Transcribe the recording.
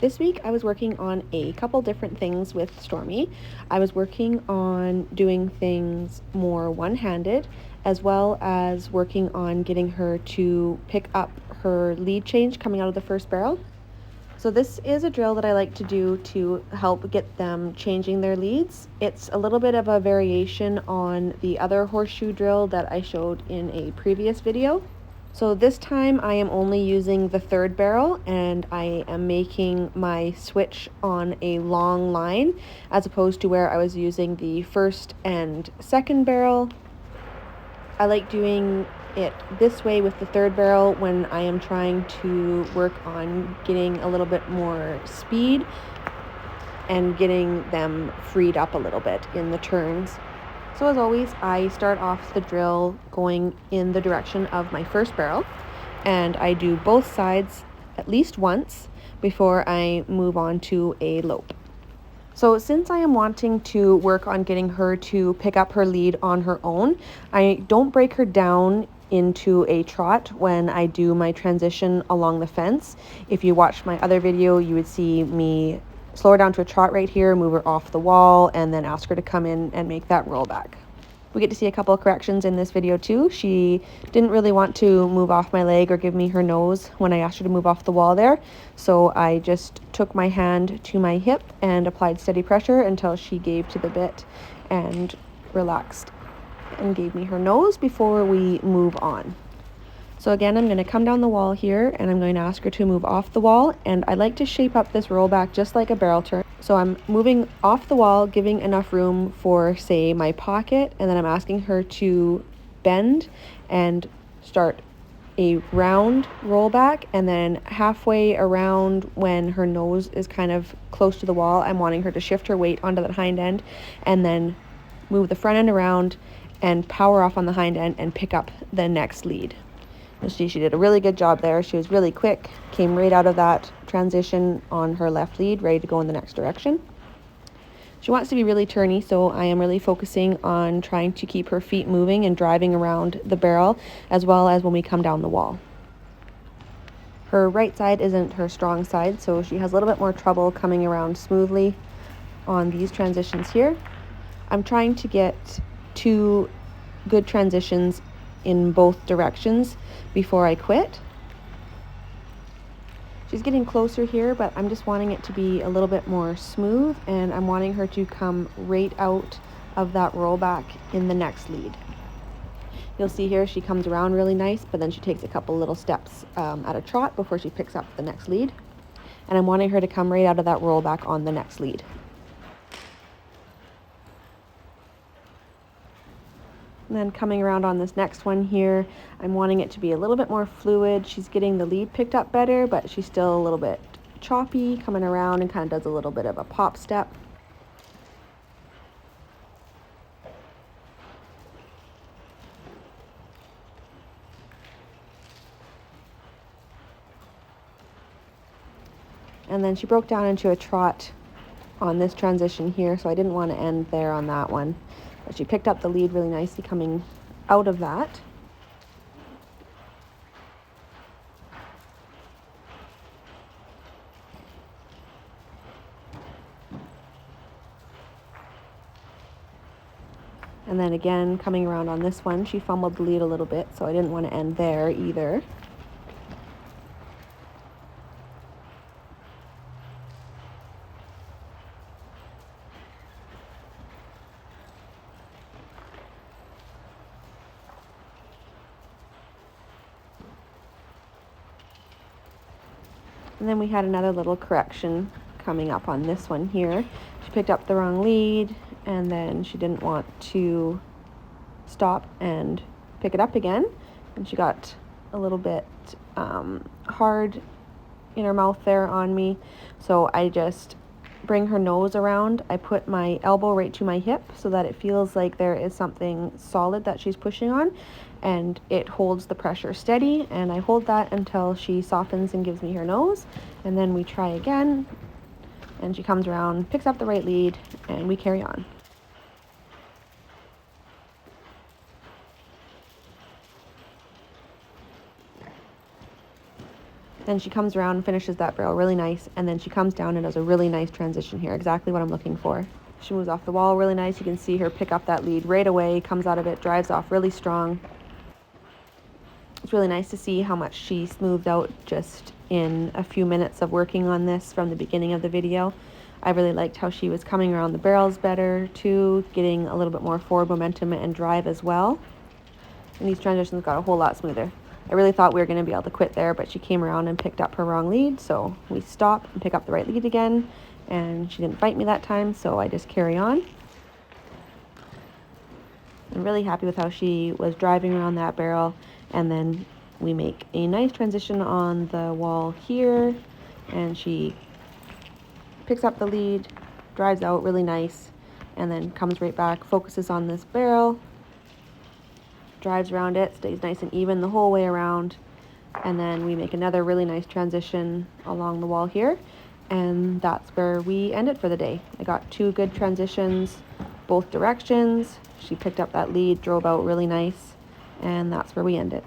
This week I was working on a couple different things with Stormy. I was working on doing things more one-handed, as well as working on getting her to pick up her lead change coming out of the first barrel. So this is a drill that I like to do to help get them changing their leads. It's a little bit of a variation on the other horseshoe drill that I showed in a previous video. So this time I am only using the third barrel, and I am making my switch on a long line as opposed to where I was using the first and second barrel. I like doing it this way with the third barrel when I am trying to work on getting a little bit more speed and getting them freed up a little bit in the turns. So as always, I start off the drill going in the direction of my first barrel, and I do both sides at least once before I move on to a lope. So since I am wanting to work on getting her to pick up her lead on her own, I don't break her down into a trot when I do my transition along the fence. If you watched my other video, you would see me slow her down to a trot right here, move her off the wall, and then ask her to come in and make that roll back. We get to see a couple of corrections in this video too. She didn't really want to move off my leg or give me her nose when I asked her to move off the wall there. So I just took my hand to my hip and applied steady pressure until she gave to the bit and relaxed and gave me her nose before we move on. So again, I'm going to come down the wall here and I'm going to ask her to move off the wall, and I like to shape up this rollback just like a barrel turn. So I'm moving off the wall, giving enough room for, say, my pocket, and then I'm asking her to bend and start a round rollback, and then halfway around when her nose is kind of close to the wall, I'm wanting her to shift her weight onto that hind end and then move the front end around and power off on the hind end and pick up the next lead. She did a really good job there. She was really quick, came right out of that transition on her left lead, ready to go in the next direction. She wants to be really turny, so I am really focusing on trying to keep her feet moving and driving around the barrel, as well as when we come down the wall. Her right side isn't her strong side, so she has a little bit more trouble coming around smoothly on these transitions here. I'm trying to get 2 good transitions in both directions before I quit. She's getting closer here, but I'm just wanting it to be a little bit more smooth, and I'm wanting her to come right out of that rollback in the next lead. You'll see here she comes around really nice, but then she takes a couple little steps at a trot before she picks up the next lead, and I'm wanting her to come right out of that rollback on the next lead. And then coming around on this next one here, I'm wanting it to be a little bit more fluid. She's getting the lead picked up better, but she's still a little bit choppy coming around and kind of does a little bit of a pop step. And then she broke down into a trot on this transition here, so I didn't want to end there on that one. But she picked up the lead really nicely coming out of that. And then again, coming around on this one, she fumbled the lead a little bit, so I didn't want to end there either. And then we had another little correction coming up on this one here. She picked up the wrong lead, and then she didn't want to stop and pick it up again, and she got a little bit hard in her mouth there on me. So I just bring her nose around. I put my elbow right to my hip so that it feels like there is something solid that she's pushing on, and it holds the pressure steady, and I hold that until she softens and gives me her nose, and then we try again, and she comes around, picks up the right lead, and we carry on. and she comes around and finishes that barrel really nice, and then she comes down and does a really nice transition here, exactly what I'm looking for. She moves off the wall really nice. You can see her pick up that lead right away, comes out of it, drives off really strong. It's really nice to see how much she smoothed out just in a few minutes of working on this from the beginning of the video. I really liked how she was coming around the barrels better too, getting a little bit more forward momentum and drive as well. And these transitions got a whole lot smoother. I really thought we were going to be able to quit there, but she came around and picked up her wrong lead, so we stop and pick up the right lead again, and she didn't fight me that time, so I just carry on. I'm really happy with how she was driving around that barrel, and then we make a nice transition on the wall here, and she picks up the lead, drives out really nice, and then comes right back, focuses on this barrel, drives around it, stays nice and even the whole way around, and then we make another really nice transition along the wall here, and that's where we end it for the day. I got 2 good transitions both directions. She picked up that lead, drove out really nice, and that's where we end it.